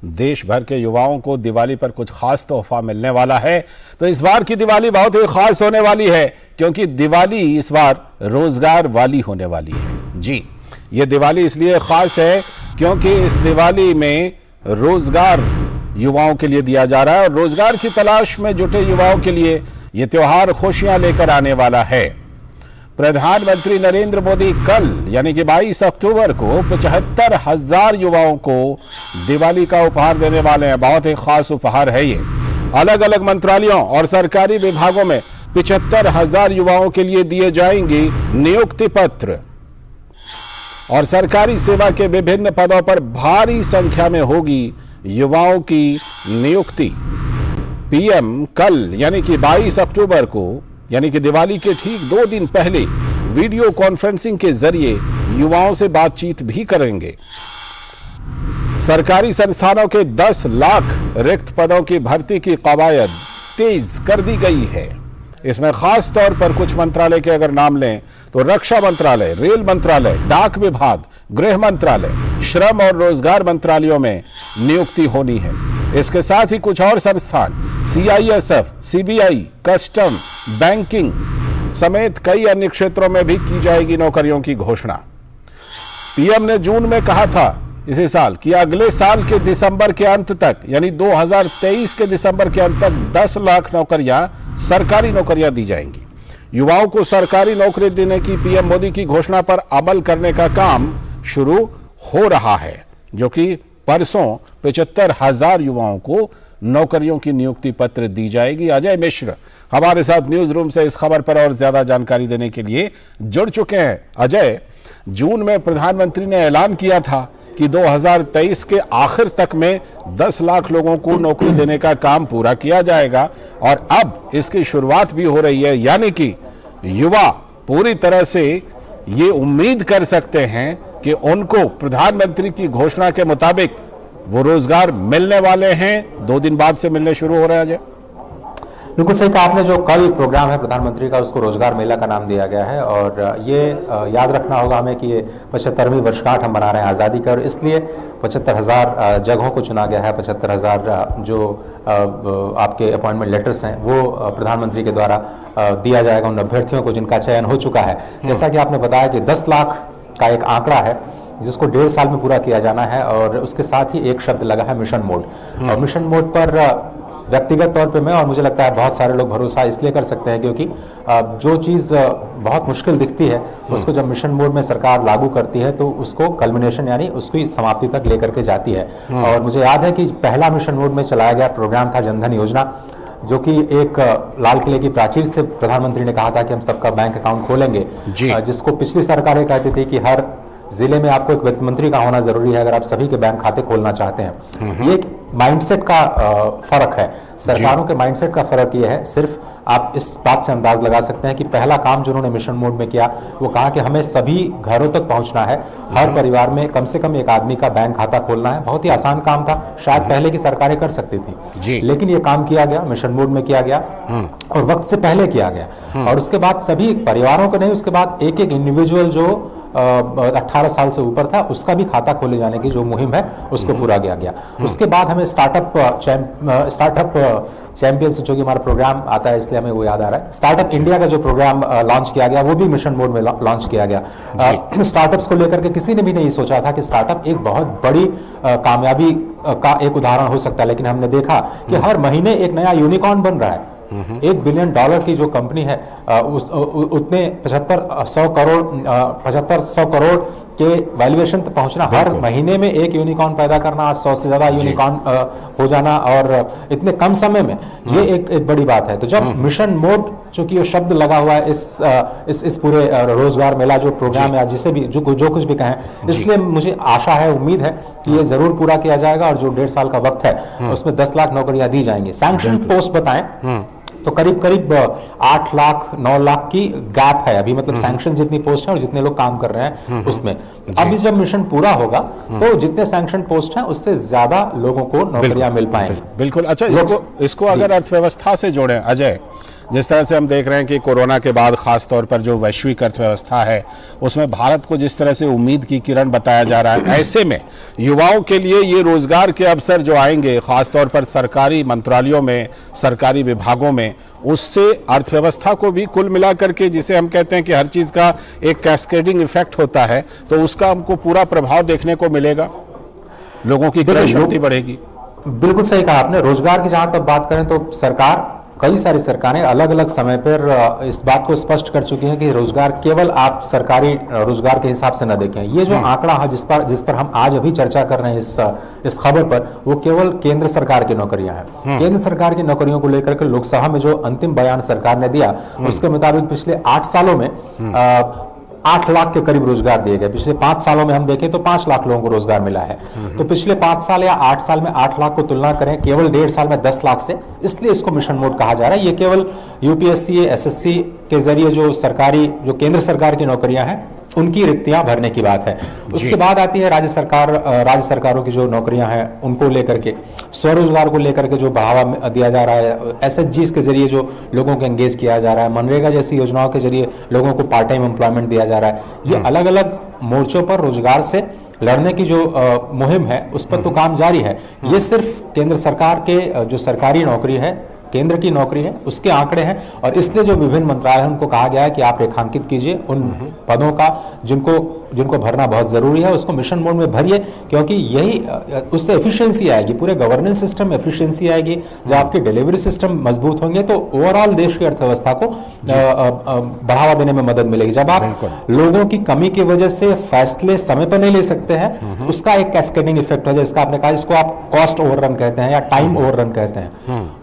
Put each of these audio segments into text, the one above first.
देश भर के युवाओं को दिवाली पर कुछ खास तोहफा मिलने वाला है। तो इस बार की दिवाली बहुत ही खास होने वाली है, क्योंकि दिवाली इस बार रोजगार वाली होने वाली है। जी, ये दिवाली इसलिए खास है क्योंकि इस दिवाली में रोजगार युवाओं के लिए दिया जा रहा है और रोजगार की तलाश में जुटे युवाओं के लिए ये त्योहार खुशियां लेकर आने वाला है। प्रधानमंत्री नरेंद्र मोदी कल यानी कि 22 अक्टूबर को 75,000 युवाओं को दिवाली का उपहार देने वाले हैं। बहुत ही खास उपहार है ये। अलग अलग मंत्रालयों और सरकारी विभागों में 75,000 युवाओं के लिए दिए जाएंगे नियुक्ति पत्र और सरकारी सेवा के विभिन्न पदों पर भारी संख्या में होगी युवाओं की नियुक्ति। पीएम कल यानी कि 22 अक्टूबर को यानी कि दिवाली के ठीक 2 दिन पहले वीडियो कॉन्फ्रेंसिंग के जरिए युवाओं से बातचीत भी करेंगे। सरकारी संस्थानों के 10 लाख रिक्त पदों की भर्ती की कवायद तेज कर दी गई है। इसमें खास तौर पर कुछ मंत्रालय के अगर नाम लें तो रक्षा मंत्रालय, रेल मंत्रालय, डाक विभाग, गृह मंत्रालय, श्रम और रोजगार मंत्रालयों में नियुक्ति होनी है। इसके साथ ही कुछ और संस्थान सीआईएसएफ, सीबीआई, कस्टम, बैंकिंग समेत कई अन्य क्षेत्रों में भी की जाएगी नौकरियों की घोषणा। पीएम ने जून में कहा था इसी साल कि अगले साल के दिसंबर के अंत तक यानी 2023 के दिसंबर के अंत तक 10 लाख नौकरियां, सरकारी नौकरियां दी जाएंगी। युवाओं को सरकारी नौकरी देने की पीएम मोदी की घोषणा पर अमल करने का काम शुरू हो रहा है, जो कि परसों 75,000 युवाओं को नौकरियों की नियुक्ति पत्र दी जाएगी। अजय मिश्र हमारे साथ न्यूज रूम से इस खबर पर और ज्यादा जानकारी देने के लिए जुड़ चुके हैं। अजय, जून में प्रधानमंत्री ने ऐलान किया था कि 2023 के आखिर तक में 10 लाख लोगों को नौकरी देने का काम पूरा किया जाएगा और अब इसकी शुरुआत भी हो रही है, यानी कि युवा पूरी तरह से ये उम्मीद कर सकते हैं कि उनको प्रधानमंत्री की घोषणा के मुताबिक वो रोजगार मिलने वाले हैं। 2 दिन बाद से मिलने शुरू हो रहे हैं। अजय, बिल्कुल सही कहा आपने। जो कल प्रोग्राम है प्रधानमंत्री का, उसको रोजगार मेला का नाम दिया गया है और ये याद रखना होगा हमें कि ये 75वीं वर्षगांठ हम मना रहे हैं आज़ादी का, और इसलिए 75,000 जगहों को चुना गया है। 75,000 जो आपके अपॉइंटमेंट लेटर्स हैं वो प्रधानमंत्री के द्वारा दिया जाएगा उन अभ्यर्थियों को जिनका चयन हो चुका है। जैसा कि आपने बताया कि 10 लाख का एक आंकड़ा है जिसको 1.5 साल में पूरा किया जाना है और उसके साथ ही एक शब्द लगा है मिशन मोड। और मिशन मोड पर व्यक्तिगत तौर पे मैं और मुझे लगता है बहुत सारे लोग भरोसा इसलिए कर सकते हैं क्योंकि जो चीज़ बहुत मुश्किल दिखती है उसको जब मिशन मोड में सरकार लागू करती है तो उसको कल्मिनेशन यानी उसकी समाप्ति तक लेकर के जाती है। और मुझे याद है कि पहला मिशन मोड में चलाया गया प्रोग्राम था जनधन योजना, जो कि एक लाल किले की प्राचीर से प्रधानमंत्री ने कहा था कि हम सबका बैंक अकाउंट खोलेंगे, जिसको पिछली सरकारें कहती थी कि हर जिले में आपको एक वित्त मंत्री का होना जरूरी है अगर आप सभी के बैंक खाते खोलना चाहते हैं। ये एक माइंडसेट का फर्क है, सरकारों के माइंडसेट का फर्क ये है। सिर्फ आप इस बात से अंदाज लगा सकते हैं कि पहला काम जो उन्होंने मिशन मोड में किया वो कहा कि हमें सभी घरों तक पहुंचना है, हर परिवार में कम से कम एक आदमी का बैंक खाता खोलना है। बहुत ही आसान काम था, शायद पहले की सरकारें कर सकती थी, लेकिन ये काम किया गया, मिशन मोड में किया गया और वक्त से पहले किया गया। और उसके बाद सभी परिवारों को नहीं, उसके बाद एक एक इंडिविजुअल जो 18 साल से ऊपर था उसका भी खाता खोले जाने की जो मुहिम है उसको पूरा किया गया। उसके बाद हमें स्टार्टअप चैंपियंस जो कि हमारा प्रोग्राम आता है इसलिए हमें वो याद आ रहा है, स्टार्टअप इंडिया का जो प्रोग्राम लॉन्च किया गया वो भी मिशन मोड में लॉन्च किया गया। स्टार्टअप्स को लेकर के किसी ने भी नहीं सोचा था कि स्टार्टअप एक बहुत बड़ी कामयाबी का एक उदाहरण हो सकता है, लेकिन हमने देखा कि हर महीने एक नया यूनिकॉर्न बन रहा है। $1 बिलियन की जो कंपनी है उतने 7500 करोड़ के वैल्यूएशन तक पहुंचना, हर महीने में एक यूनिकॉर्न पैदा करना, 100 से ज्यादा यूनिकॉर्न हो जाना और इतने कम समय में, ये एक बड़ी बात है। तो जब मिशन मोड चूंकि ये शब्द लगा हुआ है इस पूरे रोजगार मेला जो प्रोग्राम है, जिसे भी जो कुछ भी कहें, इसलिए मुझे आशा है, उम्मीद है कि ये जरूर पूरा किया जाएगा और जो 1.5 साल का वक्त है उसमें 10 लाख नौकरियां दी जाएंगी। सैंक्शन पोस्ट बताएं तो करीब 8 लाख 9 लाख की गैप है अभी, मतलब सैंक्शन जितनी पोस्ट है और जितने लोग काम कर रहे हैं उसमें। अभी जब मिशन पूरा होगा तो जितने सैंक्शन पोस्ट हैं उससे ज्यादा लोगों को नौकरियां मिल पाएंगी। बिल्कुल। अच्छा, इसको अगर अर्थव्यवस्था से जोड़ें अजय, जिस तरह से हम देख रहे हैं कि कोरोना के बाद खास तौर पर जो वैश्विक अर्थव्यवस्था है उसमें भारत को जिस तरह से उम्मीद की किरण बताया जा रहा है, ऐसे में युवाओं के लिए ये रोजगार के अवसर जो आएंगे खास तौर पर सरकारी मंत्रालयों में, सरकारी विभागों में, उससे अर्थव्यवस्था को भी कुल मिलाकर के, जिसे हम कहते हैं कि हर चीज का एक कैस्केडिंग इफेक्ट होता है, तो उसका हमको पूरा प्रभाव देखने को मिलेगा, लोगों की क्रय शक्ति बढ़ेगी। बिल्कुल सही कहा आपने। रोजगार की जहां तक बात करें तो सरकार, कई सारी सरकारें अलग अलग समय पर इस बात को स्पष्ट कर चुकी हैं कि रोजगार केवल आप सरकारी रोजगार के हिसाब से न देखें। ये जो आंकड़ा है जिस पर हम आज अभी चर्चा कर रहे हैं इस खबर पर, वो केवल केंद्र सरकार की नौकरियां हैं। केंद्र सरकार की नौकरियों को लेकर के लोकसभा में जो अंतिम बयान सरकार ने दिया, उसके मुताबिक पिछले 8 सालों में 8 लाख के करीब रोजगार दिए गए। पिछले 5 सालों में हम देखें तो 5 लाख लोगों को रोजगार मिला है। तो पिछले 5 साल या 8 साल में 8 लाख को तुलना करें केवल 1.5 साल में 10 लाख से, इसलिए इसको मिशन मोड कहा जा रहा है। ये केवल यूपीएससी, एसएससी के जरिए जो केंद्र सरकार की नौकरियां हैं उनकी रिक्तियां भरने की बात है। उसके बाद आती है राज्य सरकारों की जो नौकरियां हैं उनको लेकर के, स्वरोजगार को लेकर के जो बढ़ावा दिया जा रहा है, एसएचजी के जरिए जो लोगों को एंगेज किया जा रहा है, मनरेगा जैसी योजनाओं के जरिए लोगों को पार्ट टाइम एम्प्लॉयमेंट दिया जा रहा है। ये अलग अलग मोर्चों पर रोजगार से लड़ने की जो मुहिम है उस पर तो काम जारी है। ये सिर्फ केंद्र सरकार के जो सरकारी नौकरी है, केंद्र की नौकरी है, उसके आंकड़े हैं, और इसलिए जो विभिन्न मंत्रालय हैं उनको कहा गया है कि आप रेखांकित कीजिए उन पदों का जिनको भरना बहुत जरूरी है, उसको मिशन मोड में भरिए, क्योंकि यही उससे एफिशिएंसी आएगी, पूरे गवर्नेंस सिस्टम में एफिशिएंसी आएगी। जब आपके डिलीवरी सिस्टम मजबूत होंगे तो ओवरऑल देश की अर्थव्यवस्था को बढ़ावा देने में मदद मिलेगी। जब आप लोगों की कमी की वजह से फैसले समय पर नहीं ले सकते हैं, उसका एक कैस्केडिंग इफेक्ट हो जाए, इसका आपने कहा, इसको आप कॉस्ट ओवररन कहते हैं या टाइम ओवररन कहते हैं।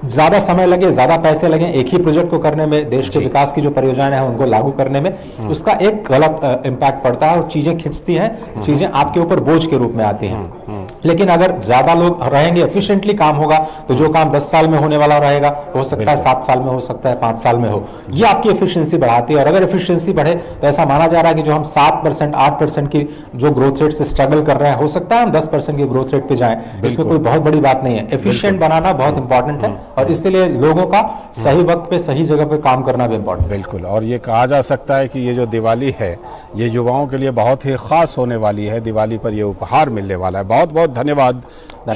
ज्यादा समय लगे, ज्यादा पैसे लगे एक ही प्रोजेक्ट को करने में, देश के विकास की जो परियोजनाएं हैं उनको लागू करने में, उसका एक गलत इम्पैक्ट पड़ता है और चीजें खिंचती हैं, चीजें आपके ऊपर बोझ के रूप में आती हैं। लेकिन अगर ज्यादा लोग रहेंगे, एफिशिएंटली काम होगा, तो जो काम 10 साल में होने वाला रहेगा हो सकता है 7 साल में हो सकता है 5 साल में हो। ये आपकी एफिशिएंसी बढ़ाती है। और अगर एफिशिएंसी बढ़े तो ऐसा माना जा रहा है कि जो हम 7%, 8% की जो ग्रोथ रेट से स्ट्रगल कर रहे हैं, हो सकता है हम 10% की ग्रोथ रेट पे जाएं। इसमें कोई बहुत बड़ी बात नहीं है। एफिशिएंट बनाना बहुत इंपॉर्टेंट है और इसलिए लोगों का सही वक्त पे सही जगह पे काम करना भी इंपॉर्टेंट है। बिल्कुल। और ये कहा जा सकता है कि ये जो दिवाली है ये युवाओं के लिए बहुत ही खास होने वाली है। दिवाली पर ये उपहार मिलने वाला है। बहुत बहुत धन्यवाद,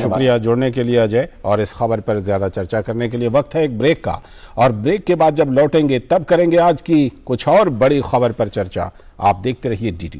शुक्रिया जुड़ने के लिए अजय, और इस खबर पर ज्यादा चर्चा करने के लिए। वक्त है एक ब्रेक का, और ब्रेक के बाद जब लौटेंगे तब करेंगे आज की कुछ और बड़ी खबर पर चर्चा। आप देखते रहिए DD।